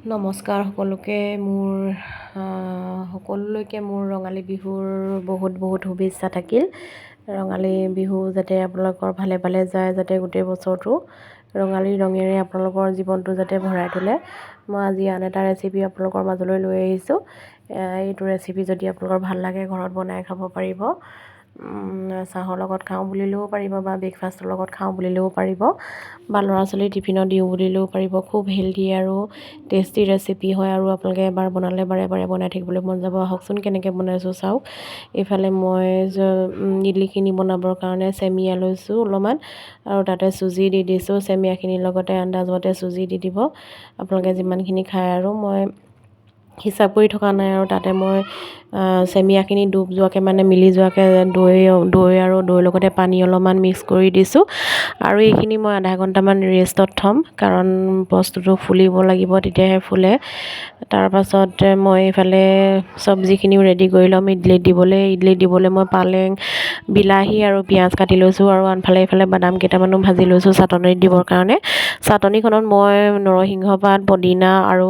নমস্কাৰ সকলোকে সকলোলৈকে মোৰ ৰঙালী বিহুৰ বহুত শুভেচ্ছা থাকিল। ৰঙালী বিহু যাতে আপোনালোকৰ ভালে ভালে যায়, যাতে গোটেই বছৰটো ৰঙালী ৰঙেৰে আপোনালোকৰ জীৱনটো যাতে ভৰাই তোলে। মই আজি আন এটা ৰেচিপি আপোনালোকৰ মাজলৈ লৈ আহিছোঁ। এইটো ৰেচিপি যদি আপোনালোকৰ ভাল লাগে ঘৰত বনাই খাব পাৰিব। চাহৰ লগত খাওঁ বুলিলেও পাৰিব বা ব্ৰেকফাষ্টৰ লগত খাওঁ বুলিলেও পাৰিব বা ল'ৰা ছোৱালী টিফিনত দিওঁ বুলিলেও পাৰিব। খুব হেল্ডি আৰু টেষ্টি ৰেচিপি হয় আৰু আপোনালোকে এবাৰ বনালে বাৰে বাৰে বনাই থাকিবলৈ মন যাব। আহকচোন কেনেকৈ বনাইছোঁ চাওক। এইফালে মই ইডলিখিনি বনাবৰ কাৰণে চেমিয়া লৈছোঁ অলপমান আৰু তাতে চুজি দি দিছোঁ। চেমিয়াখিনিৰ লগতে আন্দাজতে চুজি দি দিব আপোনালোকে যিমানখিনি খায় আৰু মই হিচাপ কৰি থকা নাই আৰু তাতে মই চেমিয়াখিনি ডুব যোৱাকৈ মানে মিলি যোৱাকৈ দৈ আৰু দৈৰ লগতে পানী অলপমান মিক্স কৰি দিছোঁ আৰু এইখিনি মই আধা ঘণ্টামান ৰেষ্টত থ'ম, কাৰণ বস্তুটো ফুলিব লাগিব, তেতিয়াহে ফুলে। তাৰপাছত মই এইফালে চব্জিখিনিও ৰেডি কৰি ল'ম। ইডলিত দিবলৈ মই পালেং, বিলাহী আৰু পিঁয়াজ কাটি লৈছোঁ আৰু আনফালে এইফালে বাদাম কেইটামানো ভাজি লৈছোঁ চাটনিত দিবৰ কাৰণে। চাটনিখনত মই নৰসিংহ পাত, পদিনা আৰু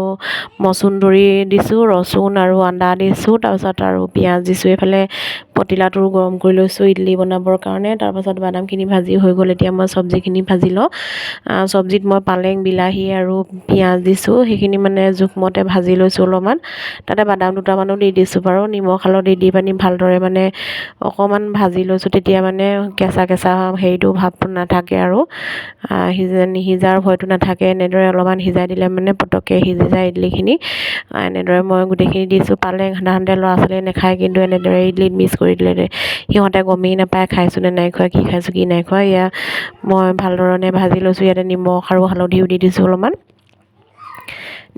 মচুন্দৰী দিছোঁ, ৰচুন আৰু আদা দিছোঁ, তাৰপাছত আৰু পিঁয়াজ দিছোঁ। এইফালে পতিলাটো গৰম কৰি লৈছোঁ ইডলি বনাবৰ কাৰণে। তাৰপাছত বাদামখিনি ভাজি হৈ গ'ল, এতিয়া মই চব্জিখিনি ভাজি লওঁ। চব্জিত মই পালেং, বিলাহী আৰু পিঁয়াজ দিছোঁ, সেইখিনি মানে জোখমতে ভাজি লৈছোঁ অলপমান। তাতে বাদাম দুটামানো দি দিছোঁ বাৰু। নিমখ হালধি দি পানি ভালদৰে মানে অকণমান ভাজি লৈছোঁ, তেতিয়া মানে কেঁচা হেৰিটো ভাৱটো নাথাকে আৰু নিসিজাৰ ভয়টো নাথাকে। এনেদৰে অলপমান সিজাই দিলে মানে পটককৈ সিজি যায় ইডলিখিনি। এনেদৰে মই গোটেইখিনি দিছোঁ। পালেং সাধাৰণতে ল'ৰা ছোৱালীয়ে নাখায়, কিন্তু এনেদৰে ইডলিত মিক্স কৰি দিলে সিহঁতে গমেই নাপায় খাইছোঁ নে নাই খোৱা, কি খাইছোঁ কি নাই খোৱা। এয়া মই ভালধৰণে ভাজি লৈছোঁ। ইয়াতে নিমখ আৰু হালধিও দি দিছোঁ অলপমান।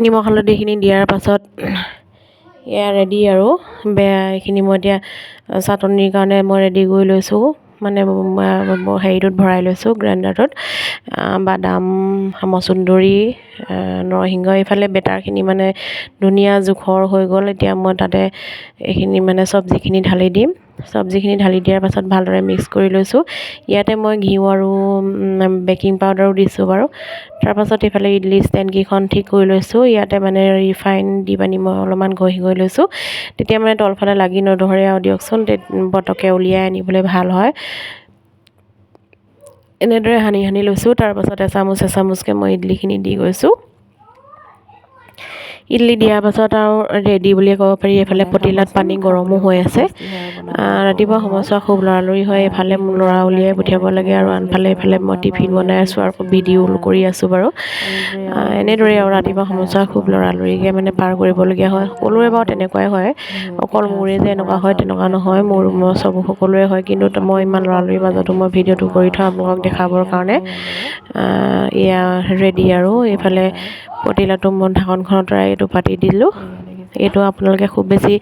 নিমখ হালধিখিনি দিয়াৰ পাছত এয়া ৰেডি আৰু এইখিনি মই এতিয়া চাটনিৰ কাৰণে মই ৰেডি কৰি লৈছোঁ, মানে হেৰিটোত ভৰাই লৈছোঁ গ্ৰাইণ্ডাৰটোত। বাদাম, মচুন্দৰী, নৰসিংহ, এইফালে বেটাৰখিনি মানে ধুনীয়া জোখৰ হৈ গ'ল। এতিয়া মই তাতে এইখিনি মানে চব্জিখিনি ঢালি দিম। চব্জিখিনি ঢালি দিয়াৰ পাছত ভালদৰে মিক্স কৰি লৈছোঁ। ইয়াতে মই ঘিউ আৰু বেকিং পাউডাৰো দিছোঁ বাৰু। তাৰপাছত এইফালে ইডলি ষ্টেণ্ডকেইখন ঠিক কৰি লৈছোঁ। ইয়াতে মানে ৰিফাইন দি পানি মই অলপমান ঘঁহি লৈছোঁ, তেতিয়া মানে তলফালে লাগি নধৰে আৰু দিয়কচোন, পটককৈ উলিয়াই আনিবলৈ ভাল হয়। এনেদৰে সানি লৈছোঁ। তাৰপাছত এচামুচকৈ মই ইডলিখিনি দি গৈছোঁ। ইডলি দিয়াৰ পাছত আৰু ৰেডি বুলিয়ে ক'ব পাৰি। এইফালে পতিলাত পানী গৰমো হৈ আছে। ৰাতিপুৱা সময়ছোৱা খুব লৰালৰি হয়। এইফালে মোৰ ল'ৰা উলিয়াই পঠিয়াব লাগে আৰু আনফালে এইফালে মই টিফিন বনাই আছোঁ আৰু ভিডিঅ' কৰি আছোঁ বাৰু। এনেদৰে আৰু ৰাতিপুৱা সময়ছোৱা খুব লৰালৰিকৈ মানে পাৰ কৰিবলগীয়া হয়। সকলোৰে বাৰু তেনেকুৱাই হয়, অকল মোৰে যে এনেকুৱা হয় তেনেকুৱা নহয়, সকলোৰে হয়। কিন্তু মই ইমান লৰালৰিৰ মাজতো মই ভিডিঅ'টো কৰি থওঁ আপোনালোকক দেখাবৰ কাৰণে। এয়া ৰেডি আৰু এইফালে পতিলাটো মই ঢাকনখনত এইটো পাতি দিলোঁ। এইটো আপোনালোকে খুব বেছি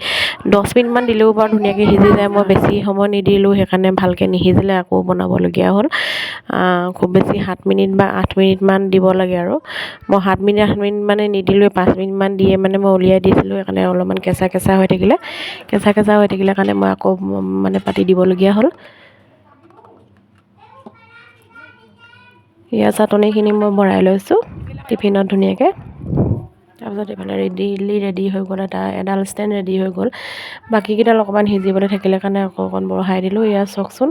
10 মিনিটমান দিলেও বাৰু ধুনীয়াকৈ সিজি যায়। মই বেছি সময় নিদিলোঁ, সেইকাৰণে ভালকৈ নিসিজিলে, আকৌ বনাবলগীয়া হ'ল। খুব বেছি 7 মিনিট বা 8 মিনিটমান দিব লাগে আৰু মই 7 মিনিট 8 মিনিট মানে নিদিলোঁ, 5 মিনিটমান দিয়ে মানে মই উলিয়াই দিছিলোঁ। সেইকাৰণে অলপমান কেঁচা হৈ থাকিলে কাৰণে মই আকৌ মানে পাতি দিবলগীয়া হ'ল। এয়া চাটনিখিনি মই ভৰাই লৈছোঁ টিফিনত ধুনীয়াকৈ। তাৰপিছত এইফালে ইডলি ৰেডি হৈ গ'ল, এডাল ষ্টেণ্ড ৰেডি হৈ গ'ল। বাকীকেইডাল অকণমান সিজিবলৈ থাকিলে কাৰণে অকণ বঢ়াই দিলোঁ। এয়া চাওকচোন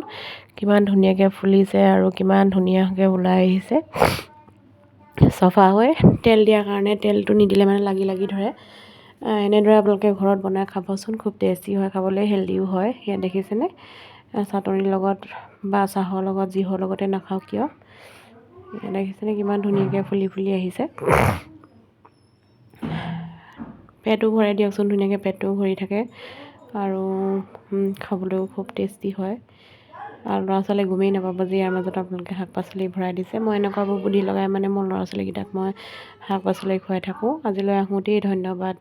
কিমান ধুনীয়াকৈ ফুলিছে আৰু কিমান ধুনীয়াকৈ ওলাই আহিছে চফা হৈ। তেল দিয়াৰ কাৰণে তেলটো নিদিলে মানে লাগি ধৰে। এনেদৰে আপোনালোকে ঘৰত বনাই খাবচোন, খুব টেষ্টি হয় খাবলৈ, হেল্ডিও হয়। সেয়া দেখিছেনে, চাটনিৰ লগত বা চাহৰ লগত যিহৰ লগতে নাখাওঁ কিয়। দেখিছেনে কিমান ধুনীয়াকৈ ফুলি আহিছে। পেটো ভৰাই দিয়কচোন, ধুনীয়াকৈ পেটটোও ভৰি থাকে আৰু খাবলৈও খুব টেষ্টি হয়। আৰু ল'ৰা ছোৱালীয়ে গমেই নাপাব যে ইয়াৰ মাজত আপোনালোকে শাক পাচলি ভৰাই দিছে। মই এনেকুৱাবোৰ বুদ্ধি লগাই মানে মোৰ ল'ৰা ছোৱালীকেইটাক মই শাক পাচলি খুৱাই থাকোঁ। আজিলৈ আহোঁতেই, ধন্যবাদ।